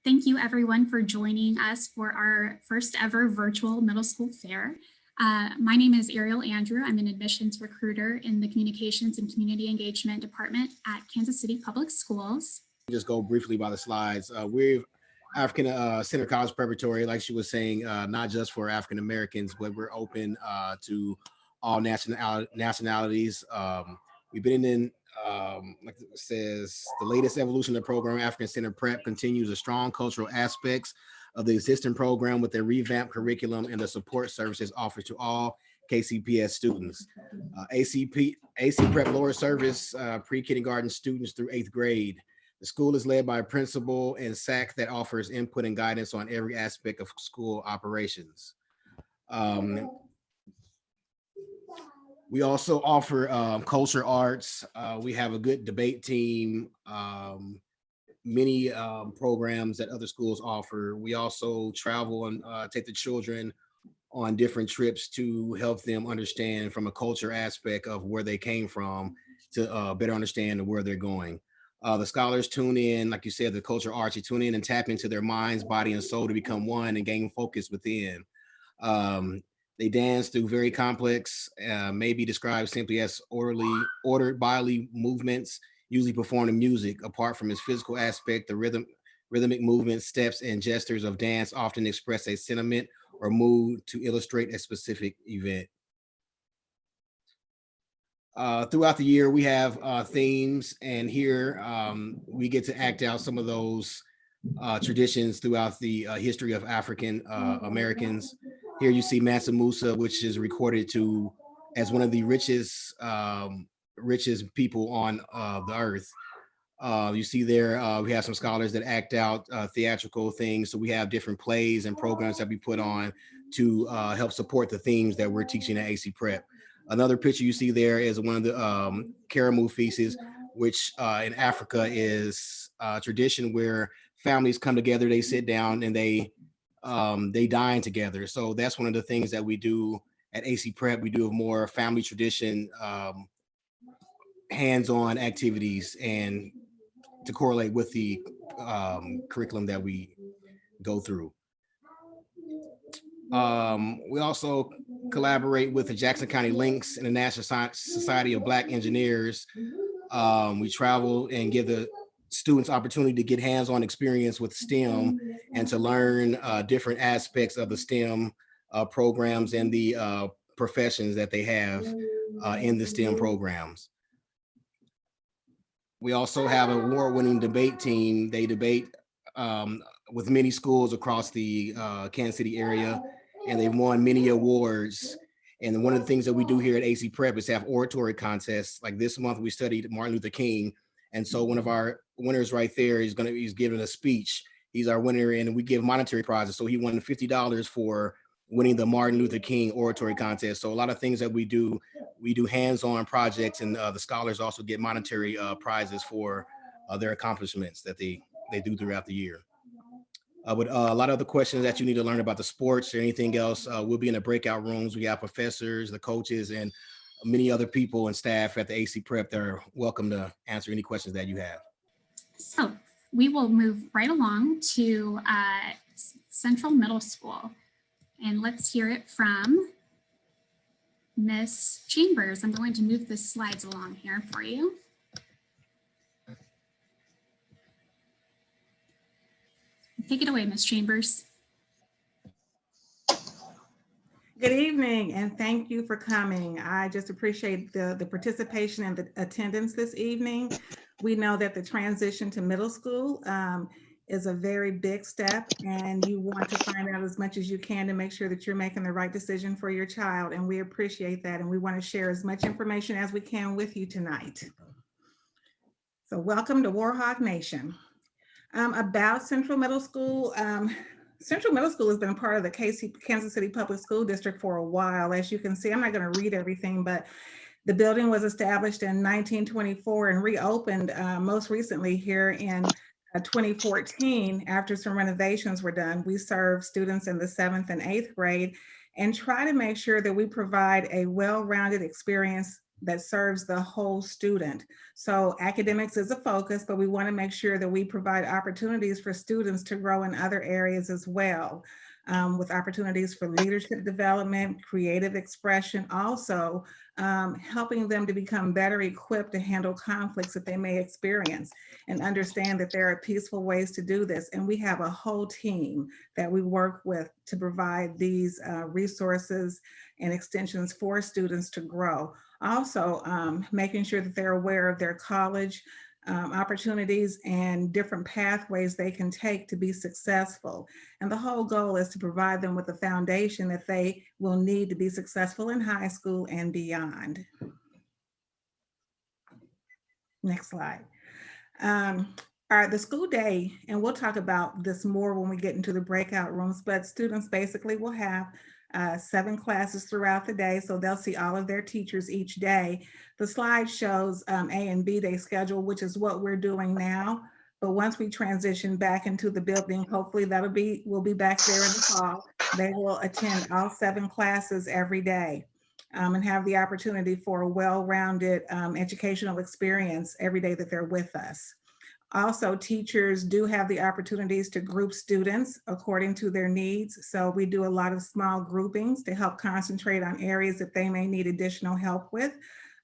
Thank you everyone for joining us for our first ever virtual middle school fair. My name is Ariel Andrew. I'm an admissions recruiter in the Communications and Community Engagement Department at Kansas City Public Schools. Just go briefly by the slides. We're African Center College Preparatory, like she was saying, not just for African Americans, but we're open to all nationalities. We've been in, like it says, the latest evolution of the program. African Center Prep continues the strong cultural aspects of the existing program with their revamped curriculum and the support services offered to all KCPS students. AC Prep lower service pre-kindergarten students through 8th grade. The school is led by a principal and SAC that offers input and guidance on every aspect of school operations. We also offer culture arts. We have a good debate team, many programs that other schools offer. We also travel and take the children on different trips to help them understand from a culture aspect of where they came from to better understand where they're going. The scholars tune in, like you said, the culture arts, you tune in and tap into their minds, body, and soul to become one and gain focus within. They dance through very complex, maybe described simply as ordered bodily movements, usually performed in music. Apart from its physical aspect, the rhythmic movements, steps, and gestures of dance often express a sentiment or mood to illustrate a specific event. Throughout the year, we have themes, and here we get to act out some of those traditions throughout the history of African Americans. Here you see Mansa Musa, which is recorded as one of the richest people on the earth. You see there, we have some scholars that act out theatrical things. So we have different plays and programs that we put on to help support the themes that we're teaching at AC Prep. Another picture you see there is one of the Karamu feasts, which in Africa is a tradition where families come together, they sit down, and they dine together. So that's one of the things that we do at AC Prep. We do more family tradition, hands-on activities, and to correlate with the curriculum that we go through. We also collaborate with the Jackson County Links and the National Society of Black Engineers. We travel and give the students opportunity to get hands-on experience with STEM and to learn different aspects of the STEM programs and the professions that they have in the STEM programs. We also have an award-winning debate team. They debate with many schools across the Kansas City area, and they've won many awards. And one of the things that we do here at AC Prep is have oratory contests. Like this month, we studied Martin Luther King. And so one of our winners right there he's giving a speech. He's our winner, and we give monetary prizes. So he won $50 for winning the Martin Luther King oratory contest. So a lot of things that we do hands-on projects, and the scholars also get monetary prizes for their accomplishments that they do throughout the year. But a lot of the questions that you need to learn about the sports or anything else, we'll be in the breakout rooms. We have professors, the coaches, and many other people and staff at the AC Prep that are welcome to answer any questions that you have. So we will move right along to Central Middle School, and let's hear it from Miss Chambers. I'm going to move the slides along here for you. Take it away, Ms. Chambers. Good evening, and thank you for coming. I just appreciate the participation and the attendance this evening. We know that the transition to middle school is a very big step, and you want to find out as much as you can to make sure that you're making the right decision for your child, and we appreciate that, and we want to share as much information as we can with you tonight. So welcome to Warhawk Nation. About Central Middle School. Central Middle School has been part of the Kansas City Public School District for a while. As you can see, I'm not going to read everything, but the building was established in 1924 and reopened most recently here in 2014 after some renovations were done. We serve students in the 7th and 8th grade and try to make sure that we provide a well-rounded experience that serves the whole student. So academics is a focus, but we want to make sure that we provide opportunities for students to grow in other areas as well, with opportunities for leadership development, creative expression, also helping them to become better equipped to handle conflicts that they may experience and understand that there are peaceful ways to do this. And we have a whole team that we work with to provide these resources and extensions for students to grow. Also, making sure that they're aware of their college opportunities and different pathways they can take to be successful. And the whole goal is to provide them with a foundation that they will need to be successful in high school and beyond. Next slide. The school day, and we'll talk about this more when we get into the breakout rooms, but students basically will have 7 classes throughout the day, so they'll see all of their teachers each day. The slide shows A and B day schedule, which is what we're doing now. But once we transition back into the building, hopefully we'll be back there in the fall. They will attend all 7 classes every day and have the opportunity for a well-rounded educational experience every day that they're with us. Also, teachers do have the opportunities to group students according to their needs. So we do a lot of small groupings to help concentrate on areas that they may need additional help with.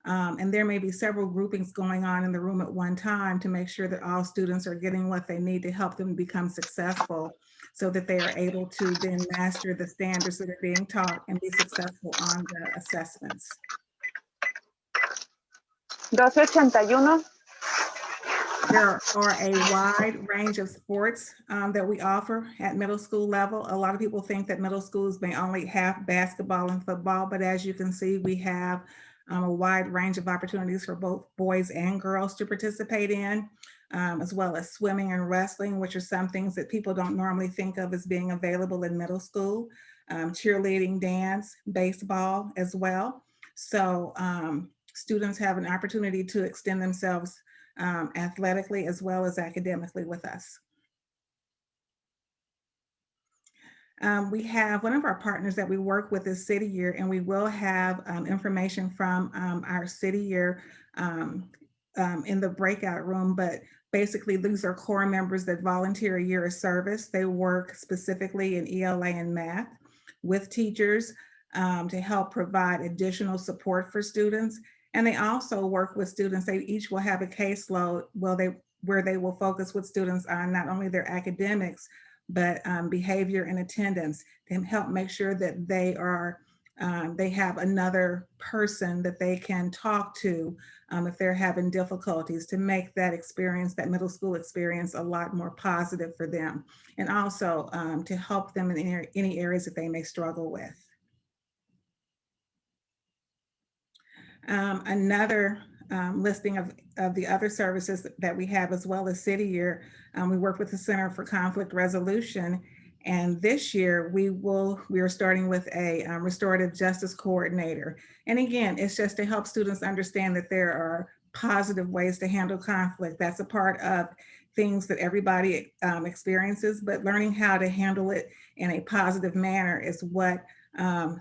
And there may be several groupings going on in the room at one time to make sure that all students are getting what they need to help them become successful, so that they are able to then master the standards that are being taught and be successful on the assessments. 1281. There are a wide range of sports that we offer at middle school level. A lot of people think that middle schools may only have basketball and football, but as you can see, we have a wide range of opportunities for both boys and girls to participate in, as well as swimming and wrestling, which are some things that people don't normally think of as being available in middle school, cheerleading, dance, baseball as well. So students have an opportunity to extend themselves athletically as well as academically with us. We have one of our partners that we work with is City Year, and we will have information from our City Year in the breakout room, but basically these are core members that volunteer a year of service. They work specifically in ELA and math with teachers to help provide additional support for students. And they also work with students. They each will have a caseload where they will focus with students on not only their academics, but behavior and attendance, to help make sure that they have another person that they can talk to if they're having difficulties, to make that experience, that middle school experience, a lot more positive for them. And also to help them in any areas that they may struggle with. Another listing of the other services that we have, as well as City Year, we work with the Center for Conflict Resolution. And this year we are starting with a restorative justice coordinator. And again, it's just to help students understand that there are positive ways to handle conflict. That's a part of things that everybody experiences, but learning how to handle it in a positive manner is what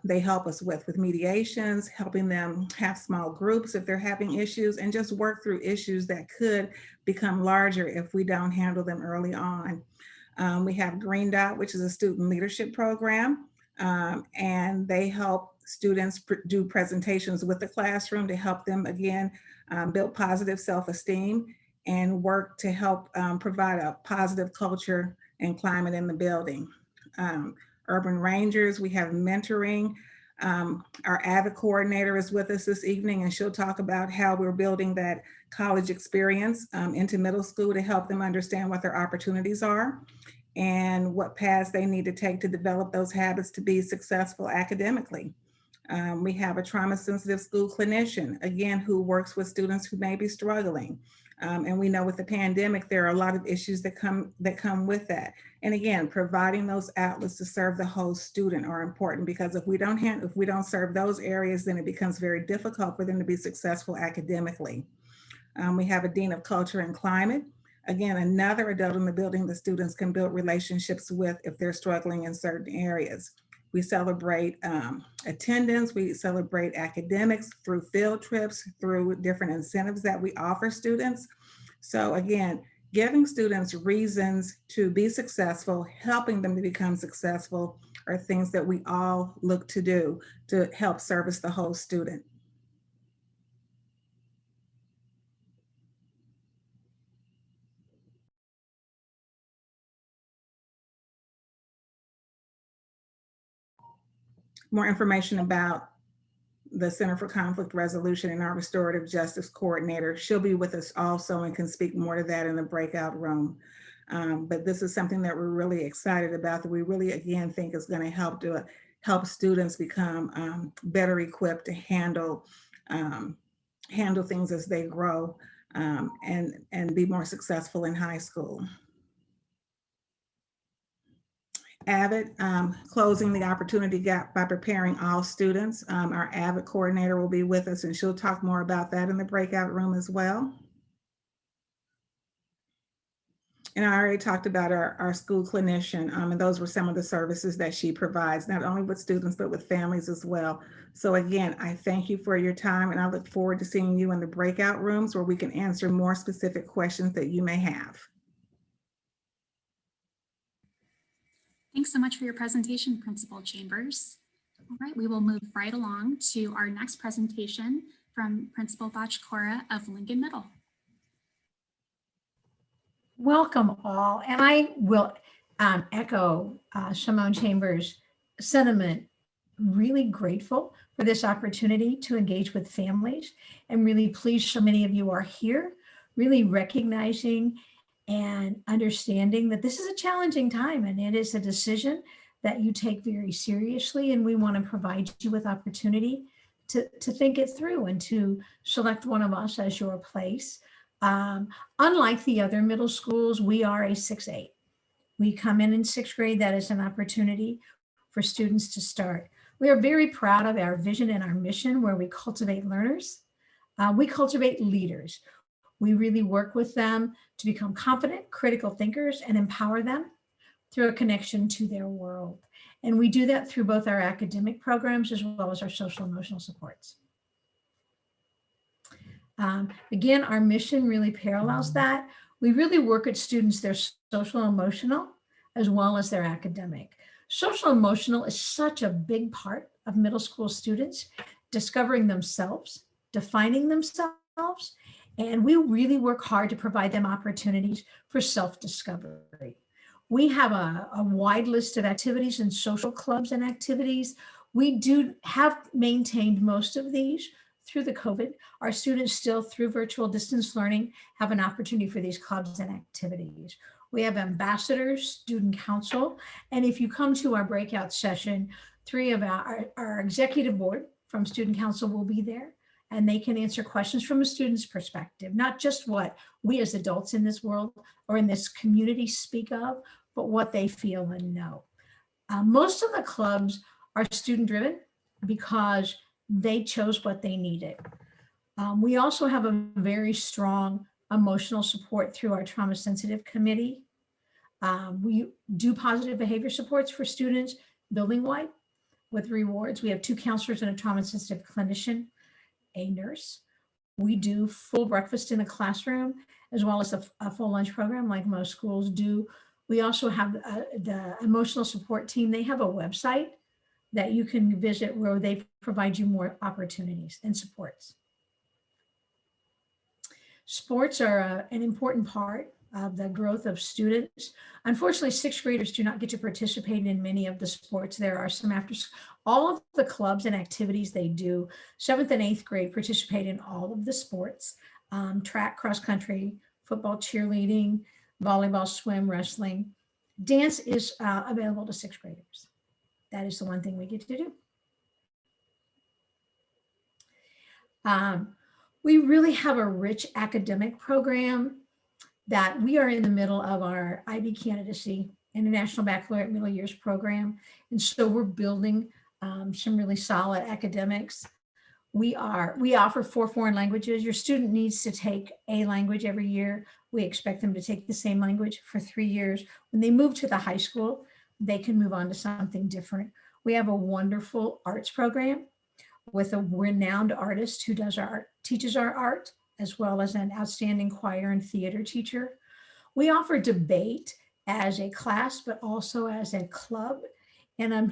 they help us with mediations, helping them have small groups if they're having issues, and just work through issues that could become larger if we don't handle them early on. We have Green Dot, which is a student leadership program, and they help students do presentations with the classroom to help them, again, build positive self-esteem and work to help provide a positive culture and climate in the building. Urban Rangers, we have mentoring. Our AVID coordinator is with us this evening, and she'll talk about how we're building that college experience into middle school to help them understand what their opportunities are and what paths they need to take to develop those habits to be successful academically. We have a trauma-sensitive school clinician, again, who works with students who may be struggling. And we know with the pandemic, there are a lot of issues that come with that. And again, providing those outlets to serve the whole student are important, because if we don't serve those areas, then it becomes very difficult for them to be successful academically. We have a Dean of Culture and Climate. Again, another adult in the building that students can build relationships with if they're struggling in certain areas. We celebrate attendance, we celebrate academics through field trips, through different incentives that we offer students. So again, giving students reasons to be successful, helping them to become successful are things that we all look to do to help service the whole student. More information about the Center for Conflict Resolution and our Restorative Justice Coordinator. She'll be with us also and can speak more to that in the breakout room. But this is something that we're really excited about, that we really, again, think is going to help students become better equipped to handle things as they grow and be more successful in high school. AVID, closing the opportunity gap by preparing all students. Our AVID coordinator will be with us and she'll talk more about that in the breakout room as well. And I already talked about our school clinician, and those were some of the services that she provides, not only with students, but with families as well. So again, I thank you for your time and I look forward to seeing you in the breakout rooms where we can answer more specific questions that you may have. Thanks so much for your presentation, Principal Chambers. All right, we will move right along to our next presentation from Principal Bachkora of Lincoln Middle. Welcome all, and I will echo Shimon Chambers' sentiment. Really grateful for this opportunity to engage with families, and really pleased so many of you are here, really recognizing and understanding that this is a challenging time and it is a decision that you take very seriously, and we want to provide you with opportunity to think it through and to select one of us as your place. Unlike the other middle schools, we are a 6-8. We come in 6th grade. That is an opportunity for students to start. We are very proud of our vision and our mission, where we cultivate learners. We cultivate leaders. We really work with them to become confident, critical thinkers, and empower them through a connection to their world. And we do that through both our academic programs as well as our social emotional supports. Again, our mission really parallels that. We really work at students, their social emotional as well as their academic. Social emotional is such a big part of middle school students, discovering themselves, defining themselves, and we really work hard to provide them opportunities for self-discovery. We have a wide list of activities and social clubs and activities. We have maintained most of these through the COVID. Our students still, through virtual distance learning, have an opportunity for these clubs and activities. We have ambassadors, student council, and if you come to our breakout session, 3 of our executive board from student council will be there, and they can answer questions from a student's perspective, not just what we as adults in this world or in this community speak of, but what they feel and know. Most of the clubs are student driven because they chose what they needed. We also have a very strong emotional support through our trauma sensitive committee. We do positive behavior supports for students building wide with rewards. We have 2 counselors and a trauma sensitive clinician, a nurse. We do full breakfast in the classroom as well as a full lunch program like most schools do. We also have the emotional support team. They have a website that you can visit where they provide you more opportunities and supports. Sports are an important part of the growth of students. Unfortunately, 6th graders do not get to participate in many of the sports. There are some after all of the clubs and activities they do. 7th and 8th grade participate in all of the sports, track, cross country, football, cheerleading, volleyball, swim, wrestling. Dance is available to 6th graders. That is the one thing we get to do. We really have a rich academic program that we are in the middle of our IB candidacy, International Baccalaureate Middle Years program. And so we're building some really solid academics. We offer 4 foreign languages. Your student needs to take a language every year. We expect them to take the same language for 3 years. When they move to the high school, they can move on to something different. We have a wonderful arts program with a renowned artist who does teaches our art, as well as an outstanding choir and theater teacher. We offer debate as a class, but also as a club. And I'm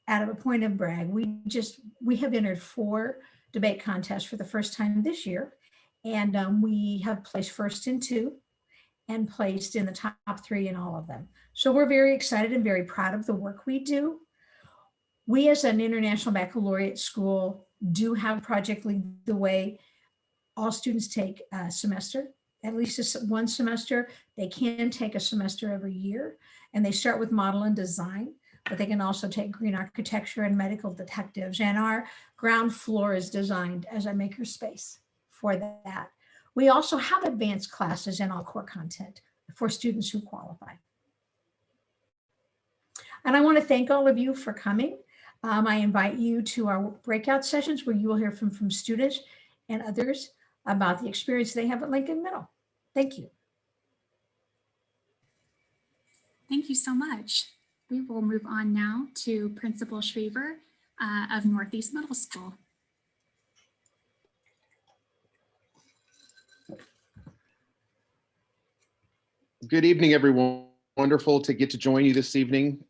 out of a point of brag. We have entered 4 debate contests for the first time this year. And we have placed first in 2 and placed in the top 3 in all of them. So we're very excited and very proud of the work we do. We as an international baccalaureate school do have Project Lead the Way. All students take a semester, at least one semester. They can take a semester every year, and they start with model and design, but they can also take green architecture and medical detectives. And our ground floor is designed as a makerspace for that. We also have advanced classes in all core content for students who qualify. And I want to thank all of you for coming. I invite you to our breakout sessions where you will hear from students and others about the experience they have at Lincoln Middle. Thank you. Thank you so much. We will move on now to Principal Shriver of Northeast Middle School. Good evening, everyone. Wonderful to get to join you this evening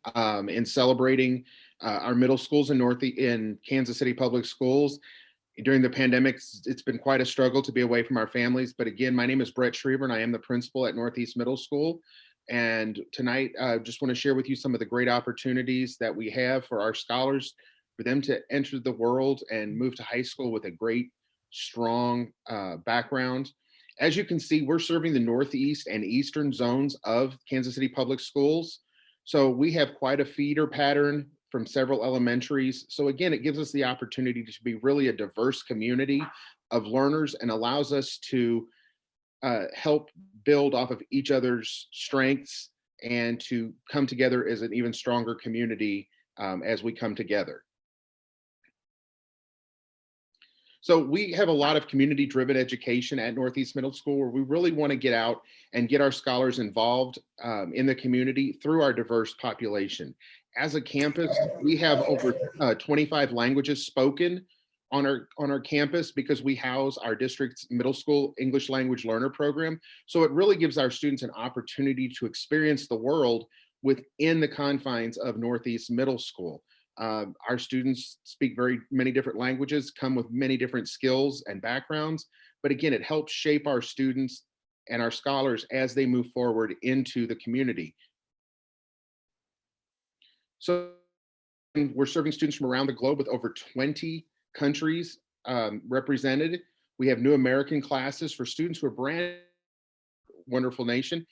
in celebrating our middle schools in Kansas City Public Schools. During the pandemic, it's been quite a struggle to be away from our families. But again, my name is Brett Shriver, and I am the principal at Northeast Middle School. And tonight, I just want to share with you some of the great opportunities that we have for our scholars, for them to enter the world and move to high school with a great, strong background. As you can see, we're serving the Northeast and Eastern zones of Kansas City Public Schools. So we have quite a feeder pattern from several elementaries. So again, it gives us the opportunity to be really a diverse community of learners and allows us to help build off of each other's strengths and to come together as an even stronger community as we come together. So we have a lot of community-driven education at Northeast Middle School, where we really want to get out and get our scholars involved in the community through our diverse population. As a campus, we have over 25 languages spoken on our campus because we house our district's middle school English language learner program. So it really gives our students an opportunity to experience the world within the confines of Northeast Middle School. Our students speak very many different languages, come with many different skills and backgrounds, but again, it helps shape our students and our scholars as they move forward into the community. So we're serving students from around the globe with over 20 countries represented. We have new American classes for students who are brand wonderful nation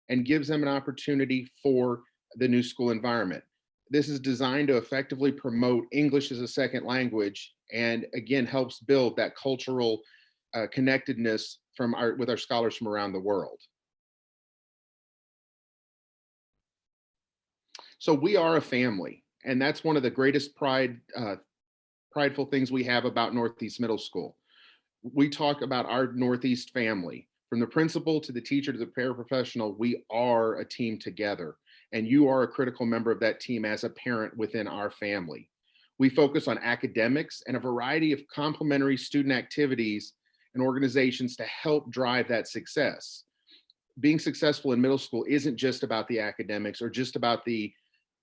and gives them an opportunity for the new school environment. This is designed to effectively promote English as a second language and again helps build that cultural connectedness with our scholars from around the world. So we are a family, and that's one of the greatest prideful things we have about Northeast Middle School. We talk about our Northeast family. From the principal to the teacher to the paraprofessional, we are a team together. And you are a critical member of that team as a parent within our family. We focus on academics and a variety of complementary student activities and organizations to help drive that success. Being successful in middle school isn't just about the academics or just about the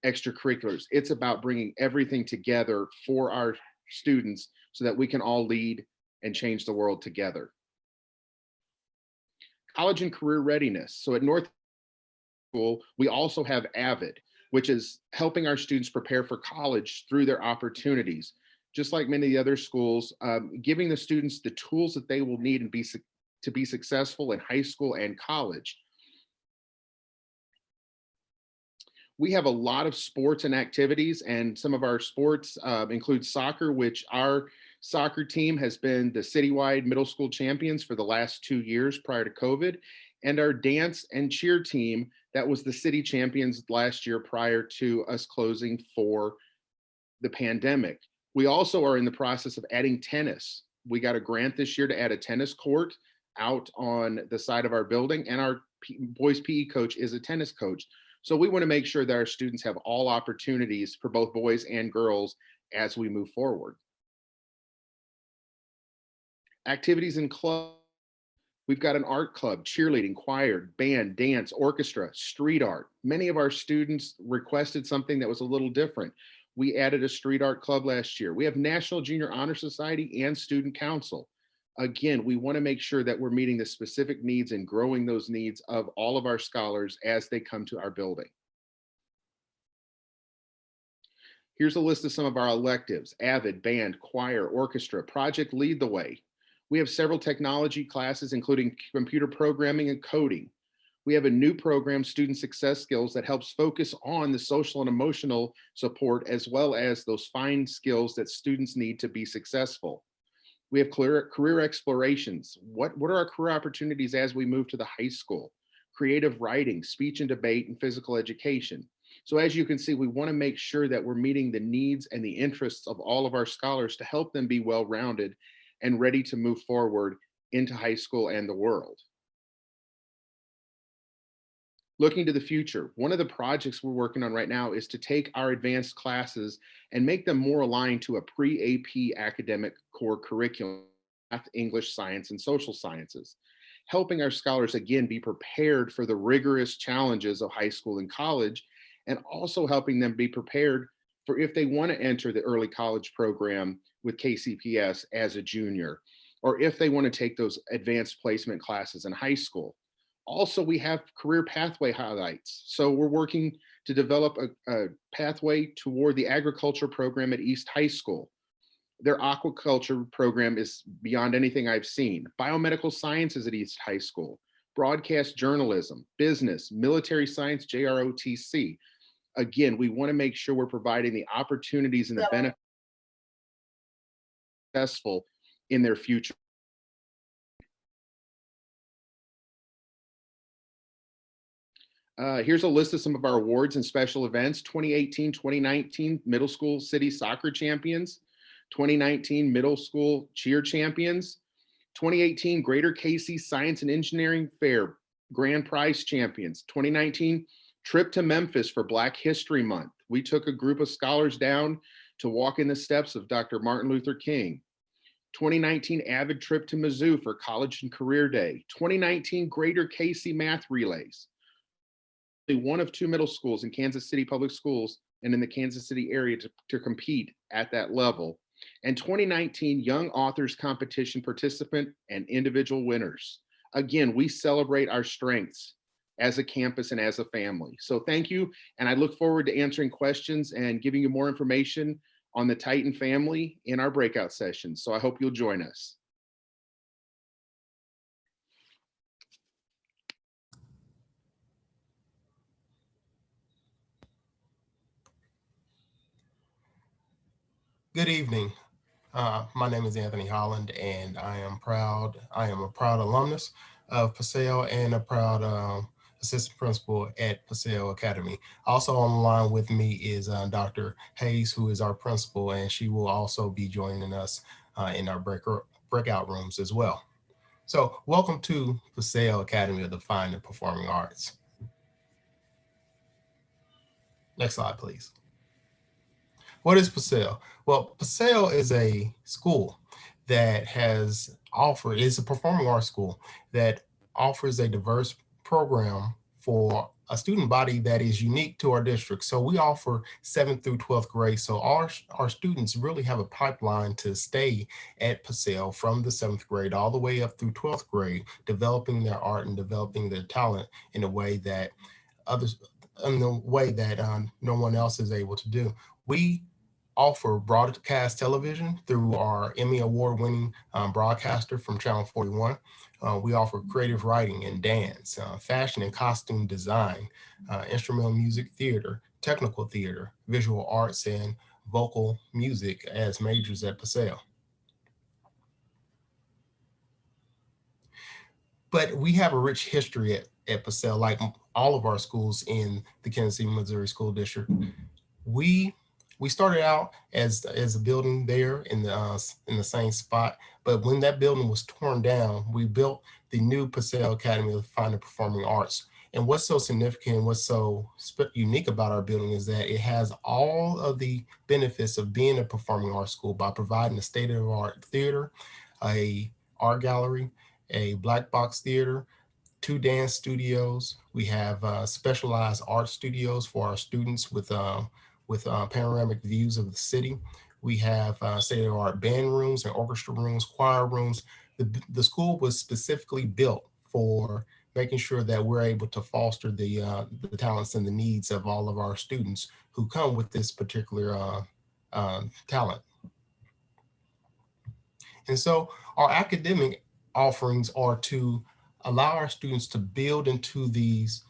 extracurriculars. It's about bringing everything together for our students so that we can all lead and change the world together. College and career readiness. So at North School, we also have AVID, which is helping our students prepare for college through their opportunities. Just like many of the other schools, giving the students the tools that they will need to be successful in high school and college. We have a lot of sports and activities, and some of our sports include soccer, which our soccer team has been the citywide middle school champions for the last 2 years prior to COVID, and our dance and cheer team that was the city champions last year prior to us closing for the pandemic. We also are in the process of adding tennis. We got a grant this year to add a tennis court out on the side of our building, and our boys PE coach is a tennis coach. So we want to make sure that our students have all opportunities for both boys and girls as we move forward. Activities and clubs. We've got an art club, cheerleading, choir, band, dance, orchestra, street art. Many of our students requested something that was a little different. We added a street art club last year. We have National Junior Honor Society and Student Council. Again, we want to make sure that we're meeting the specific needs and growing those needs of all of our scholars as they come to our building. Here's a list of some of our electives: AVID, band, choir, orchestra, project Lead the Way. We have several technology classes, including computer programming and coding. We have a new program, Student Success Skills, that helps focus on the social and emotional support, as well as those fine skills that students need to be successful. We have career explorations. What are our career opportunities as we move to the high school? Creative writing, speech and debate, and physical education. So as you can see, we want to make sure that we're meeting the needs and the interests of all of our scholars to help them be well-rounded and ready to move forward into high school and the world. Looking to the future, one of the projects we're working on right now is to take our advanced classes and make them more aligned to a pre-AP academic core curriculum, math, English, science, and social sciences, helping our scholars again be prepared for the rigorous challenges of high school and college, and also helping them be prepared for if they want to enter the early college program with KCPS as a junior, or if they want to take those advanced placement classes in high school. Also, we have career pathway highlights. So we're working to develop a pathway toward the agriculture program at East High School. Their aquaculture program is beyond anything I've seen. Biomedical sciences at East High School, broadcast journalism, business, military science, JROTC. Again, we want to make sure we're providing the opportunities and the benefits successful in their future. Here's a list of some of our awards and special events. 2018-2019 Middle School City Soccer Champions, 2019 Middle School Cheer Champions, 2018 Greater KC Science and Engineering Fair Grand Prize Champions, 2019 Trip to Memphis for Black History Month. We took a group of scholars down to walk in the steps of Dr. Martin Luther King. 2019 Avid Trip to Mizzou for College and Career Day. 2019 Greater KC Math Relays. One of two middle schools in Kansas City Public Schools and in the Kansas City area to compete at that level. And 2019 Young Authors Competition participant and individual winners. Again, we celebrate our strengths as a campus and as a family. So thank you. And I look forward to answering questions and giving you more information on the Titan family in our breakout sessions. So I hope you'll join us. Good evening. My name is Anthony Holland, and I am a proud alumnus of Paseo and a proud assistant principal at Paseo Academy. Also on the line with me is Dr. Hayes, who is our principal, and she will also be joining us in our breakout rooms as well. So welcome to Paseo Academy of the Fine and Performing Arts. Next slide, please. What is Paseo? Well, Paseo is a school that is a performing arts school that offers a diverse program for a student body that is unique to our district. So we offer 7th through 12th grade. So our students really have a pipeline to stay at Paseo from the 7th grade all the way up through 12th grade, developing their art and developing their talent in a way that no one else is able to do. We offer broadcast television through our Emmy award-winning broadcaster from Channel 41. We offer creative writing and dance, fashion and costume design, instrumental music theater, technical theater, visual arts, and vocal music as majors at Paseo. But we have a rich history at Paseo, like all of our schools in the Kansas City, Missouri School District. We started out as a building there in the same spot, but when that building was torn down, we built the new Paseo Academy of Fine and Performing Arts. And what's so significant, what's so unique about our building is that it has all of the benefits of being a performing arts school by providing a state-of-the-art theater, a art gallery, a black box theater, 2 dance studios. We have specialized art studios for our students with panoramic views of the city. We have state-of-the-art band rooms and orchestra rooms, choir rooms. The school was specifically built for making sure that we're able to foster the talents and the needs of all of our students who come with this particular talent. And so our academic offerings are to allow our students to build into these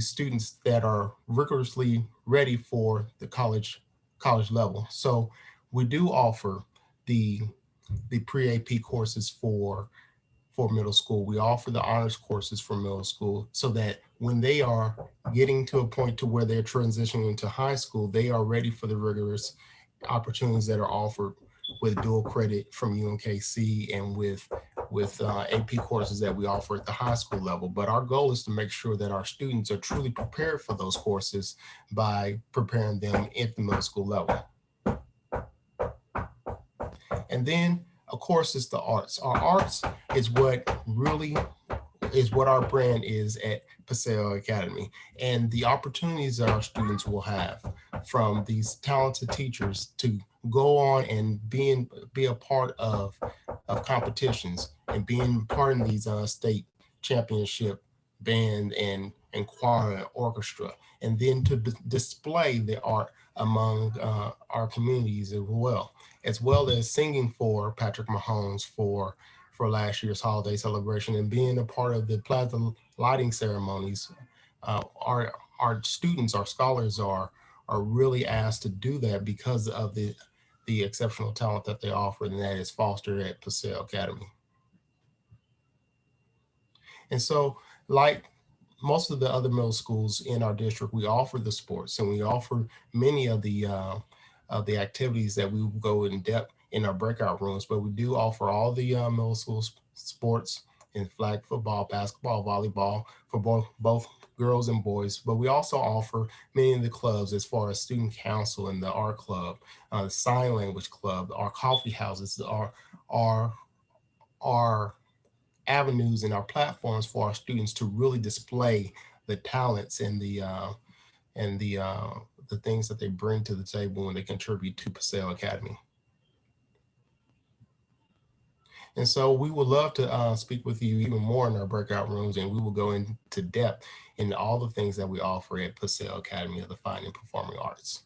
students that are rigorously ready for the college level. So we do offer the pre-AP courses for middle school. We offer the honors courses for middle school so that when they are getting to a point to where they're transitioning into high school, they are ready for the rigorous opportunities that are offered with dual credit from UMKC and with AP courses that we offer at the high school level. But our goal is to make sure that our students are truly prepared for those courses by preparing them at the middle school level. And then, of course, it's the arts. Our arts is what our brand is at Paseo Academy, and the opportunities that our students will have from these talented teachers to go on and be a part of competitions and being part of these state championship band and choir and orchestra, and then to display the art among our communities as well as singing for Patrick Mahomes for last year's holiday celebration and being a part of the plaza lighting ceremonies. Our students, our scholars are really asked to do that because of the exceptional talent that they offer, and that is fostered at Paseo Academy. And so, like most of the other middle schools in our district, we offer the sports, and we offer many of the activities that we will go in depth in our breakout rooms, but we do offer all the middle school sports in flag football, basketball, volleyball for both girls and boys. But we also offer many of the clubs as far as student council and the art club, the sign language club, our coffee houses, our avenues and our platforms for our students to really display the talents and the things that they bring to the table when they contribute to Paseo Academy. And so we would love to speak with you even more in our breakout rooms, and we will go into depth in all the things that we offer at Paseo Academy of the Fine and Performing Arts.